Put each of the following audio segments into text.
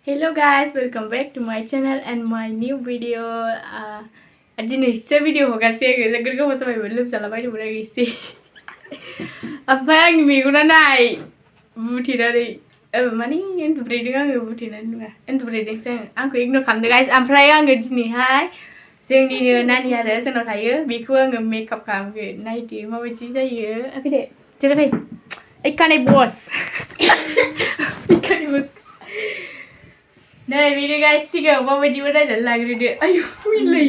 Hello guys, welcome back to my channel and my new video. Dinayse video hogarsiya zagarga masabay belum salabai dura gisi. Apa yang minguna nai buti dari mani entu breeding ang buti nanu entu breeding sang angko ignore kamde guys. Amfray ang dini hai जोंनि नानि आरो जोंनाव थायो बेखौ आङो makeup खालामगोन नायदो माबायदि जायो फैदो जेरै फै एकानै बस एकानै बस नै बेनो गाइस सिगाङाव माबायदिबो नायनानै लाग्रोदो आयु मिलै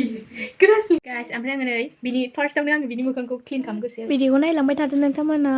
ग्रासनि गाइस ओमफ्राय आङो नै बिनि फार्स्टआवनो आङो बिनि मोखांखौ क्लिन खालामग्रोसै भिडिअखौ नायलांबाय थादो नोंथांमोना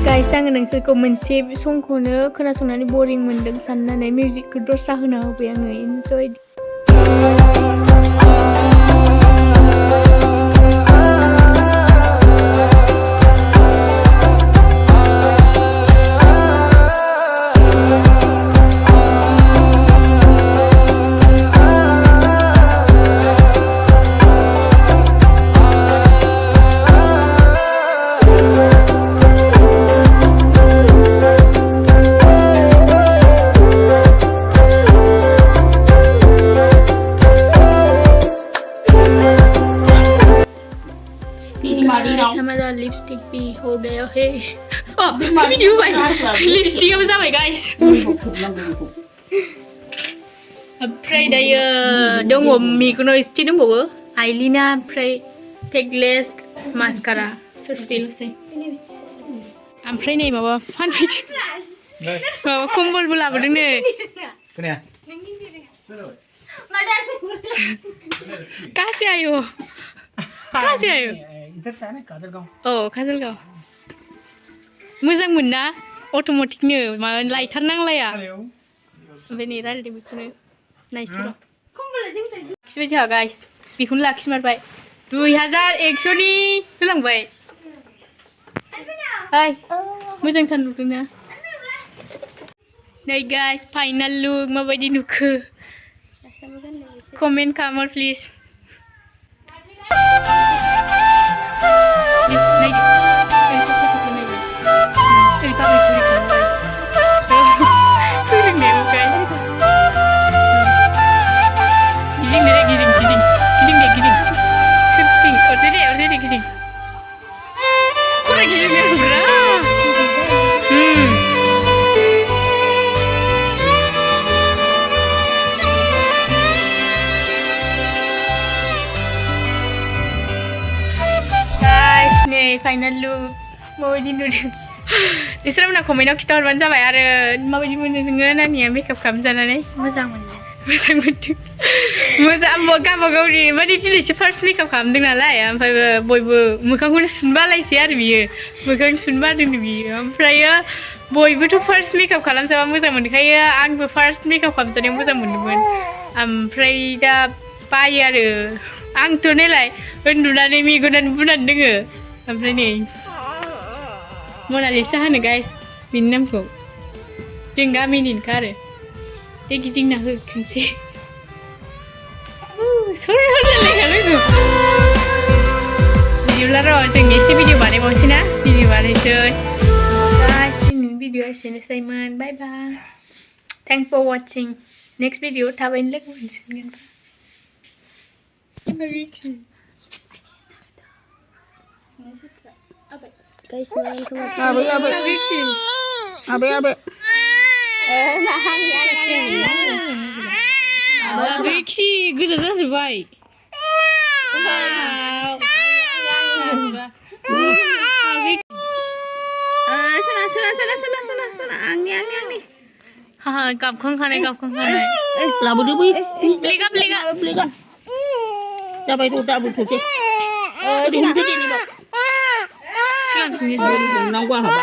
गाइस आङो नोंसोरखौ मोनसे संखौनो खोनासंनानै बोरिं मोनदों साननानै मिउजिकखौ दस्रा होना होबाय आङो एन्जय हमारा लिपस्टिक भी हो गया है वीडियो लिपस्टिक अब जाबाय गाइस ओमफ्राय दायो दङ मेगनाव एसे दंबावो आइलिना ओमफ्राय पेगलेस मास्कारा सोरफिलसै ओमफ्राय नै माबा फानफैदों माबा कम्बलबो लाबोदोंनो खोनाया kasih ayo कहाँ से आए हो? इधर से है ना काजलगांव। Oh, Kazelgaw. मोजां मोनना अट'मेटिकनो माबा लायथारनांलाया ओमफ्राय नै रायलायदों बेखौनो नायसै र' लाखिबाय जोंहा गाइस बेखौनो लाखिमारबाय 2100नि होलांबाय ओइ मोजांथार नुदोंना नै गाइस फाइनाल लुक माबायदि नुखो कमेन्ट खालाम प्लिज फाइनाल लुक माबायदि नुदों नोंसोरमोना कमेन्टआव खिन्थाहरबानो जाबाय आरो माबायदि मोनो नोङो नानिया मेकआप खालामजानानै मोजां मोनदों मोजां गावबागावनि माने दिनैसो फार्स्ट मेकआप खालामदों नालाय ओमफ्राय बयबो मोखांखौनो सुनो बालायसै आरो बियो मोखां सुनो बादोंनो बियो ओमफ्रायो बयबोथ' फार्स्ट मेकआप खालामजाबा मोजां मोनखायो आंबो फार्स्ट मेकआप खालामजानायाव मोजां मोनदोंमोन ओमफ्राय दा बायो आरो आंथ' नायलाय उन्दुनानै मेगनानो बुनानै दोङो ओमफ्राय नै मनालिसा होनो गाइस बिनि नामखौ जों गामिनिनोखा आरो दे गिदिंना हो खनसे सर होनलायलायखानांगौ बिदिब्ला र' जों एसे भिडिअ बानायबावनोसै ना भिडिअ बानायसै गाइस दिनैनि भिडिअ एसेनोसैमोन bye bye thanks for watching next video थाबैनो लोगो मोनफिनगोन Guys, nahan ko mag- Abe. Rixi, goeda dat is bij. Sana. Ang. Haha, kap khong khane. Labu dia bui. Pliga. Dah baik tu tak butuh je. Di sini ni bak. Siang sini. Nang gua apa?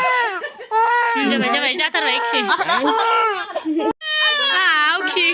Jangan jatuh Rixi. Oke.